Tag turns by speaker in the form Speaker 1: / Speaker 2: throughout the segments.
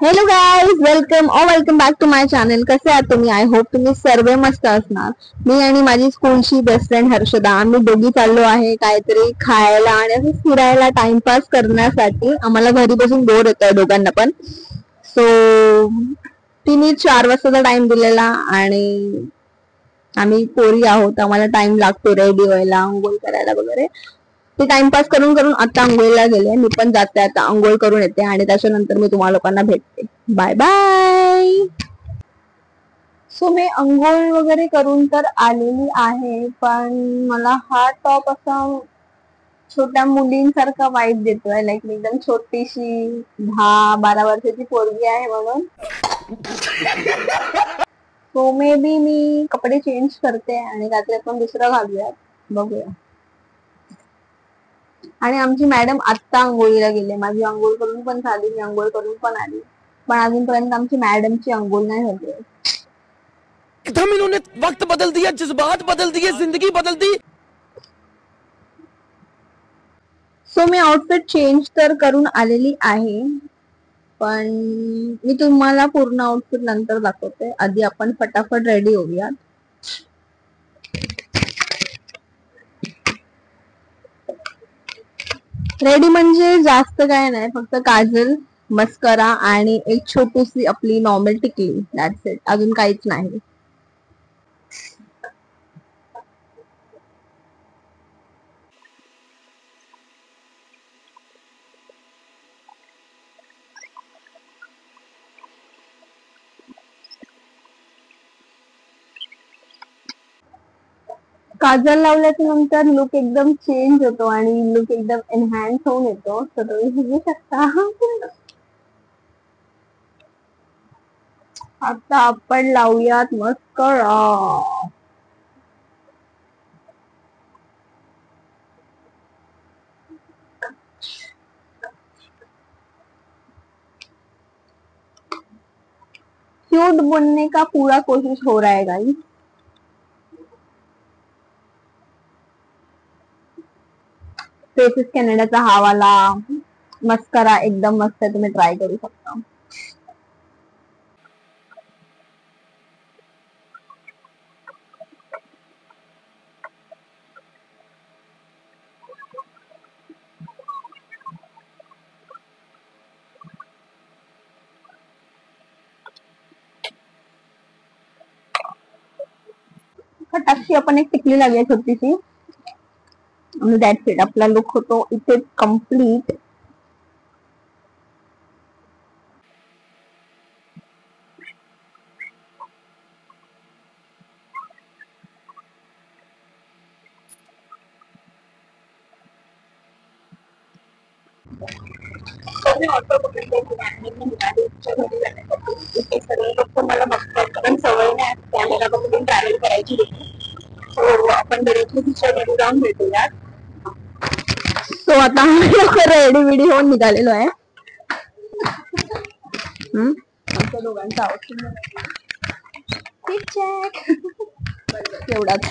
Speaker 1: Hello guys, welcome back to my channel. कसे आहात तुम्ही? आय होप तुम्ही सर्व मस्त असणार. मी आणि माझी स्कूलची बेस्ट फ्रेंड हर्षदा, आम्ही दोघी चाललो आहे काहीतरी खायला आणि असं फिरायला टाइमपास करण्यासाठी. आम्हाला घरी बसून बोर होतोय दोघांना पण. सो तिने 4 वाजताचा टाइम दिलेला आणि आम्ही पोरी आहोत, आम्हाला टाइम लागतो रेडी व्हायला, आंघोळ करायला वगैरे. ते टाइमपास करून करून आता आंघोळीला गेले. मी पण जाते, आता आंघोळ करून येते आणि त्याच्यानंतर मी तुम्हाला लोकांना भेटते. Bye bye. सो मी आंघोळ वगैरे करून तर आलेली आहे, पण मला हा टॉप असा छोट्या मुलींसारखा वाईब देतोय. लाईक एकदम छोटीशी 10-12 वर्षाची पोरगी आहे म्हणून. सो मे बी मी कपडे चेंज करते आणि रात्री आपण दुसरं घालूयात, बघूया. आणि आमची मॅडम आत्ता आंघोळीला गेले. माझी आंघोळ करून पण झाली, मी आंघोळ करून पण आली, पण अजूनपर्यंत आमची मॅडमची आंघोळ नाही झाली.
Speaker 2: एकदम इन्होंने वक्त बदल दिया, जज्बात बदल दिए, जिंदगी बदल दी.
Speaker 1: सो मी आउटफिट चेंज तर करून आलेली आहे, पण मी तुम्हाला पूर्ण आउटफिट नंतर दाखवते. आधी आपण फटाफट रेडी होऊयात. रेडी म्हणजे जास्त काय नाही, फक्त काजल, मस्करा आणि एक छोटीशी आपली नॉर्मल टिकली, दॅट्स इट. अजून काहीच नाही. काजल लावल्याच्या नंतर लुक एकदम चेंज होतो आणि लुक एकदम एनहॅन्स होऊन येतो. तर तुम्ही बघू शकता. आता आपण लावूयात मस्करा. क्यूट बनने का पूरा कोशिश हो रहा है गाइस. फेसेस कॅनडाचा हा वाला मस्करा एकदम मस्त आहे, तुम्ही ट्राय करू शकता. फटाकशी आपण एक टिकली लावूया छोटीशी. That's it. आपला लुक होतो इथे कम्प्लीट. ऑटो इथे सगळे लोक मला बघतात, कारण सवय नाही कॅमेरा बघून ट्रॅव्हल करायची. सो आपण डायरेक्टली तिच्या घरी जाऊन भेटूयात. सो आता रेडी विडी होऊन निघालेलो आहे. आमच्या दोघांचा आउटफिट एवढाच.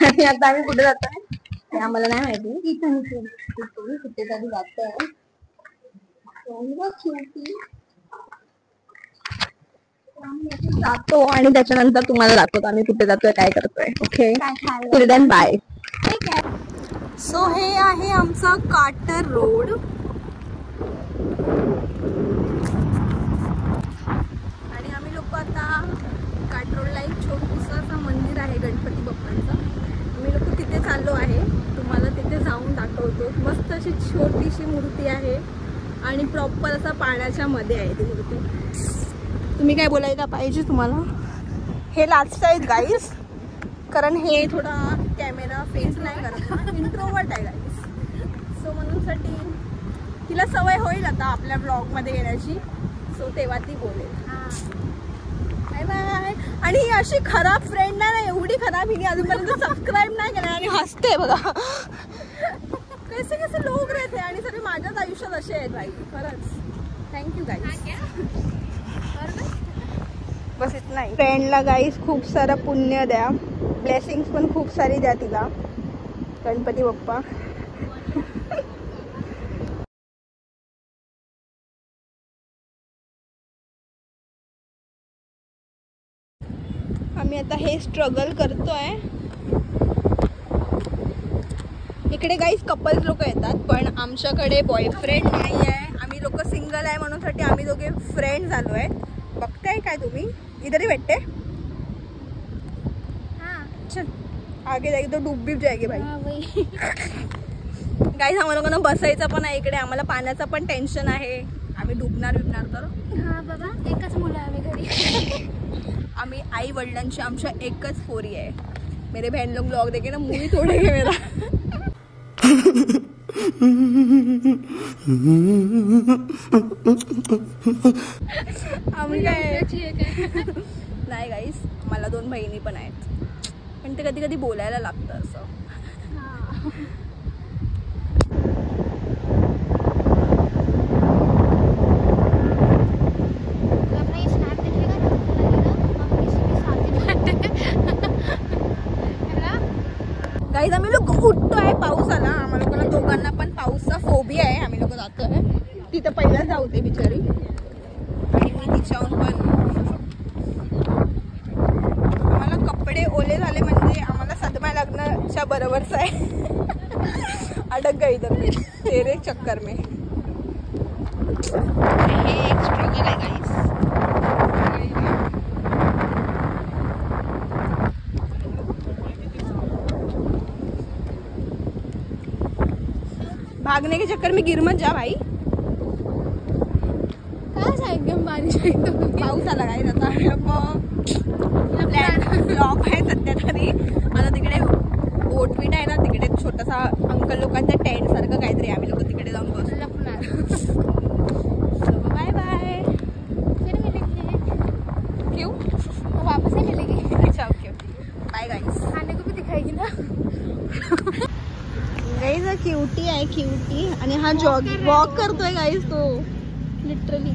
Speaker 1: आणि आता आम्ही कुठे जातोय ते आम्हाला नाही माहिती. कुठे तरी जातोय जातो आणि त्याच्यानंतर तुम्हाला दाखवतो आम्ही कुठे जातोय, काय करतोय. Okay, till then bye.
Speaker 3: So हे आहे आमचा काटर रोड. आणि आम्ही लोक आता काटर रोडला एक छोटूसा मंदिर आहे गणपती बाप्पांचं. आम्ही लोक तिथे चाललो आहे, तुम्हाला तिथे जाऊन दाखवतो. मस्त अशी छोटीशी मूर्ती आहे आणि प्रॉपर असा पाण्याच्या मध्ये आहे ती मूर्ती. तुम्ही काय बोलायला पाहिजे तुम्हाला? हे लास्ट आहेत गाईस, कारण हे थोडा कॅमेरा फेस नाही करत, इंट्रोवर्ट आहे गाईस. सो म्हणूनसाठी तिला सवय होईल आता आपल्या ब्लॉगमध्ये येण्याची. सो तेव्हा ती बोलेल. Bye bye. आणि ही अशी खराब फ्रेंड नाही ना, एवढी खराब, हिने अजूनपर्यंत सबस्क्राईब नाही केलं आणि हसते बघा. कसे कसे लोक रहते आणि सगळे माझ्याच आयुष्यात असे आहेत बाई, खरंच. Thank you guys. बस इतना ही. फ्रेंडला गाईस खूप सारं पुण्य द्या, ब्लेसिंग्स पण खूप सारी द्या तिला, गणपती बाप्पा. आम्ही आता हे स्ट्रगल करतोय. इकडे गाईज कपल्स लोक येतात, पण आमच्याकडे बॉयफ्रेंड नाही आहे. आम्ही लोक सिंगल आहे म्हणून साठी आम्ही दोघे फ्रेंड झालो आहे. बघताय काय तुम्ही? इधर बैठते. चल आगे जाएगी तो डूब भी जाएगी भाई. गाईज आम्हाला लोकांना बसायचं पण आहे इकडे. आम्हाला पाण्याचं पण टेन्शन आहे. आम्ही डुबणार तर
Speaker 4: हा बाबा, एकच मुलं आम्ही घरी.
Speaker 3: आम्ही आई वडिलांची आमच्या एकच पोरी आहे. मेरे बहन लोग ब्लॉग देखे ना मूवी तोडेंगे मेरा. आम्ही काय नाही गाईस, मला 2 बहिणी पण आहेत, पण ते कधी कधी बोलायला लागतं असं. गाईज आम्ही लोक उठतोय, पाऊस आला. आम्हाला लोकांना दोघांना पण पाऊसचा फोबिया आहे. आम्ही लोक जातोय तिथं. पहिला जाऊते बिचारी, आणि मी तिच्याहून पण. आम्हाला कपडे ओले झाले म्हणजे आम्हाला सदमा लागण्याच्या बरोबरच आहे. अडक गई तर मी तेरे चक्कर में. हे एक स्ट्रगल आहे गाईस. भागने के चक्कर में गिर मत जा भाई.
Speaker 4: काय एकदम बारिश एकदम
Speaker 3: पाऊस आला काय आता. ब्लॉग आहे सध्या तरी. आता तिकडे बोटवीट आहे ना, तिकडे छोटासा अंकल लोकांचा टेंट सारखं काहीतरी. आम्ही लोक तिकडे जाऊन बसू. Bye bye.
Speaker 4: फिर मिलेंगे.
Speaker 3: क्यों?
Speaker 4: वापस ही मिलेंगे.
Speaker 3: अच्छा ओके बाय गाइस.
Speaker 4: खाने को भी दिखाएगी ना.
Speaker 3: गाइस क्यूटी आहे क्यूटी. आणि हा वॉक करतोय गाइस तो लिटरली.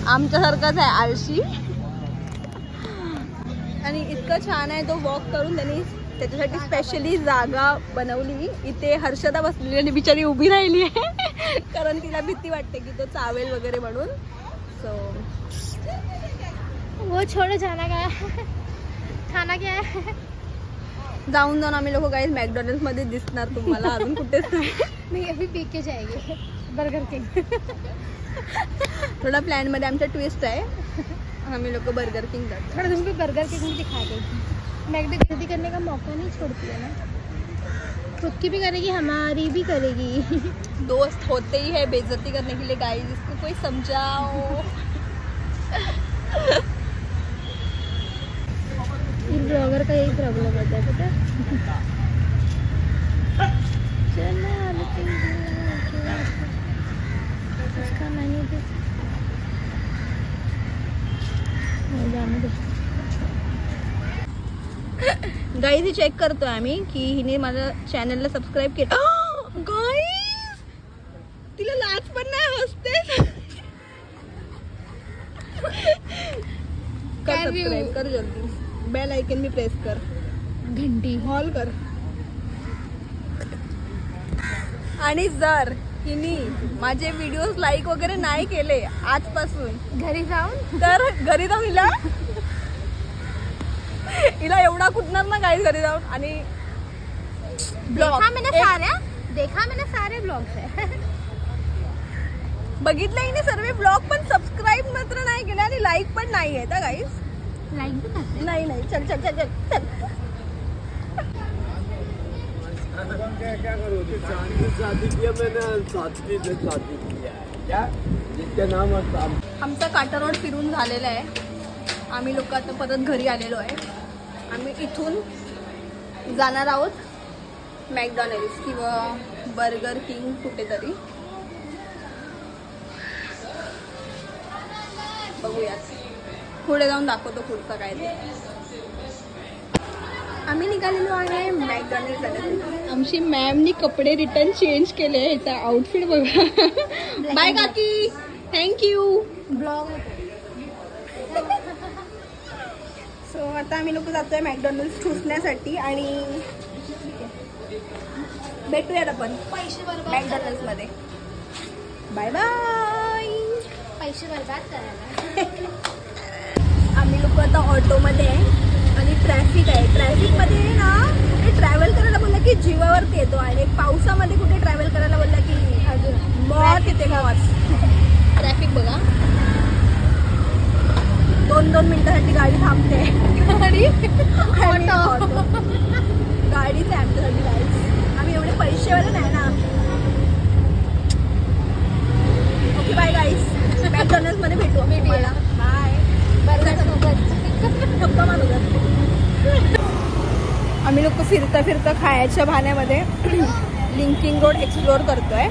Speaker 3: आमच्यासारखाच आहे आळशी. आणि इतकं छान आहे तो वॉक करून. त्यांनी त्याच्यासाठी स्पेशली जागा बनवली. इथे हर्षदा बसलेली आणि बिचारी उभी राहिली आहे कारण तिला भीती वाटते की तो चावेल वगैरे म्हणून. सो
Speaker 4: वो छोड़ो, जाना क्या है, खाना क्या है.
Speaker 3: जाऊन आम्ही लोक गाईज मॅकडॉनल्ड्स मध्ये दिसणार तुम्हाला. अजून कुठेच नाही.
Speaker 4: नहीं अभी पी के जाएंगे बर्गर किंग.
Speaker 3: थोडा प्लॅन मध्ये आमचा ट्विस्ट आहे. आम्ही लोक बर्गर किंग जातो.
Speaker 4: थोड़ा तुमको बर्गर किंग भी दिखा देगी. मैगडी बेइज्जती करने का मौका नहीं छोड़ती है ना. खुद की भी करेगी, हमारी भी करेगी.
Speaker 3: दोस्त होते ही है बेइज्जती करने के लिए गाइस. इसको कोई समझाओ.
Speaker 4: ये ब्लॉगर का यही प्रॉब्लम होता है पता है. उसका नहीं दे. जाने दे.
Speaker 3: गाईज चेक करतोय आम्ही की हिने माझ्या चॅनलला सबस्क्राईब केलं. गाईज तिला लाज पण नाही, हसते. कर सबस्क्राईब कर जल्दी. बेल आयकन भी प्रेस कर.
Speaker 4: घंटी
Speaker 3: हॉल कर. आणि जर हिनी माझे व्हिडिओज लाईक वगैरे नाही केले आजपासून
Speaker 4: घरी जाऊन
Speaker 3: तर घरी जाऊन हिला एवढा कुटणार ना गाईज घरी जाऊन. आणि
Speaker 4: देखा मैंने सारे ब्लॉग्स है.
Speaker 3: बघितलं हिने सर्व ब्लॉग, पण सबस्क्राईब मात्र नाही केले आणि लाईक पण नाही आहे गाईज.
Speaker 4: लाइक भी करते.
Speaker 3: नाही चल चल चल चल चल.
Speaker 5: क्या करो, शादी किया मैंने, शादी किया है क्या, जिसके नाम
Speaker 3: आमचा काटा रोड फिरून झालेला आहे. आम्ही लोक आता परत घरी आलेलो आहे. आम्ही इथून जाणार आहोत मॅकडॉनल्ड्स किंवा बर्गर किंग कुठेतरी. बघूयात, पुढे जाऊन दाखवतो पुढचं काय ते. आम्ही निघालेलो आहे मॅकडॉनल्ड्स. आमची मॅमनी कपडे रिटर्न चेंज केले. ह्याचा आउटफिट बघा. बाय काकी, थँक्यू.
Speaker 4: ब्लॉग
Speaker 3: सो आता आम्ही लोक जातोय मॅकडॉनल्ड्स ठुसण्यासाठी आणि भेटूयात आपण मॅकडॉनल्ड्स मध्ये. Bye bye.
Speaker 4: पैसे बर्बाद करायला.
Speaker 3: आम्ही लोक आता ऑटोमध्ये आहे आणि ट्रॅफिक आहे. ट्रॅफिकमध्ये ना कुठे ट्रॅव्हल करायला बोलला की जीवावरती येतो आणि पावसामध्ये कुठे ट्रॅव्हल करायला बोलला की मौत येते मौत. ट्रॅफिक बघा 2-2 मिनिटासाठी गाडी थांबते. गाडीच आहे आमच्यासाठी गाडी. आम्ही एवढे पैसेवाले नाही ना. Okay bye guys. मॅकडॉनल्ड्स मध्ये भेटू आम्ही. बाय. धप्पा मारू. आम्ही लोक फिरता फिरता खायच्या भाण्यामध्ये लिंकिंग रोड एक्सप्लोअर करतोय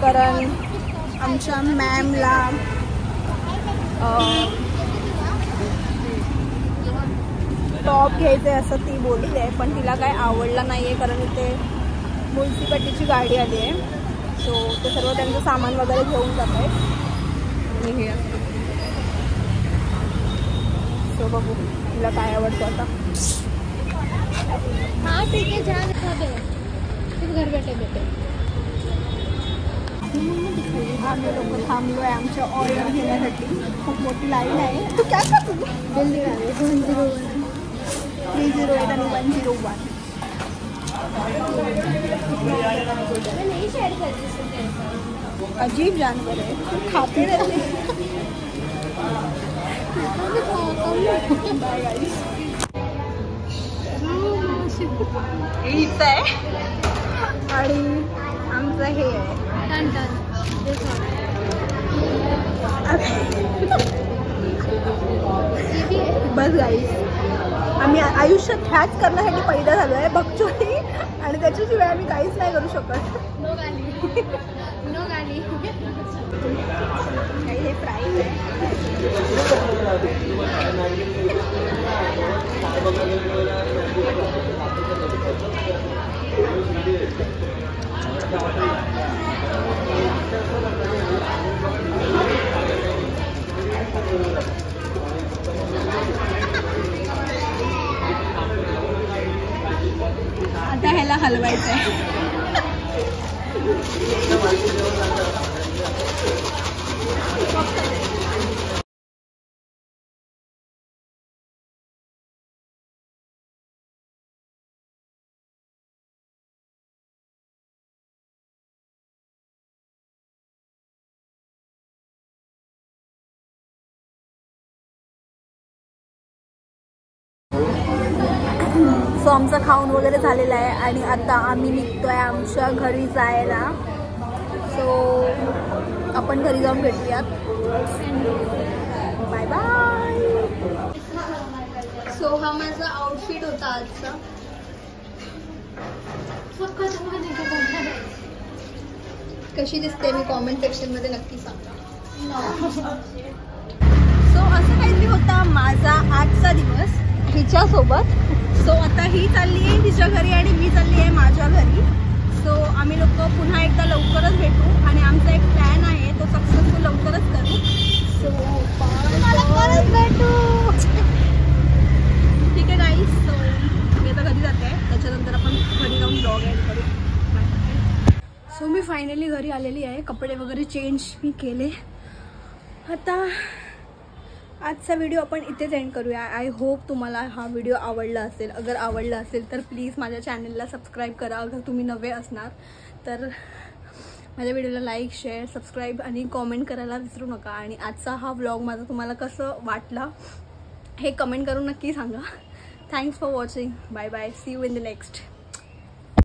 Speaker 3: कारण आमच्या मॅमला टॉप घ्यायचं आहे असं ती बोलली आहे, पण तिला काय आवडला नाही आहे कारण इथे म्युन्सिपाल्टीची गाडी आली आहे. सो ते सर्व त्यांचं सामान वगैरे घेऊन जात आहे. हे सो बघू तिला काय आवडतं आता.
Speaker 4: हाँ ठीक है, जहाँ दिखा दो फिर घर बैठे बैठे.
Speaker 3: आम्ही लोक थांबलो आहे आमच्या ऑर्डर घेण्यासाठी. खूप मोठी लाईन आहे. तू काय करतो?
Speaker 4: बिल दिखावे 101
Speaker 3: 308 आणि 101.
Speaker 4: मैं नहीं शेयर करती इससे.
Speaker 3: अजीब जानवर है. खाते रहते. Bye guys. हीच आहे आणि आमचं हे आहे.
Speaker 4: Done done.
Speaker 3: बस गाईस आम्ही आयुष्यात ह्याच करण्यासाठी पैदा झालो आहे बकचोरी आणि त्याच्याशिवाय आम्ही काहीच नाही करू शकत.
Speaker 4: नो गाली नो गाली.
Speaker 3: हे प्राईस आहे. आता ह्याला हलवायचं आहे. सो आमचं खाऊन वगैरे झालेलं आहे आणि आता आम्ही निघतोय आमच्या घरी जायला. सो आपण घरी जाऊन भेटूयात. Bye bye. सो हा माझा आउटफिट होता आजचा. कशी दिसते मी कॉमेंट सेक्शनमध्ये नक्की सांगा. सो असं काहीतरी होता माझा आजचा दिवस हिच्यासोबत. सो आता ही चालली आहे तिच्या घरी आणि मी चालली आहे माझ्या घरी. सो आम्ही लोक पुन्हा एकदा लवकरच भेटू आणि आमचा एक प्लॅन आहे तो सक्सेसफुल लवकरच करू. सो परत भेटू. ठीक आहे गाईस. सो मी आता घरी जाते त्याच्यानंतर आपण घरी जाऊन ब्लॉग एंड करू. सो मी फायनली घरी आलेली आहे. कपडे वगैरे चेंज मी केले. आता आजचा व्हिडिओ आपण इथेच एंड करूया. आय होप तुम्हाला हा व्हिडिओ आवडला असेल. अगर आवडला असेल तर प्लीज माझ्या चॅनलला सबस्क्राईब करा. अगर तुम्ही नवे असणार तर माझ्या व्हिडिओला लाईक शेअर सबस्क्राईब आणि कॉमेंट करायला विसरू नका. आणि आजचा हा व्लॉग माझा तुम्हाला कसं वाटला हे कमेंट करून नक्की सांगा. Thanks for watching. Bye bye. See you in the next.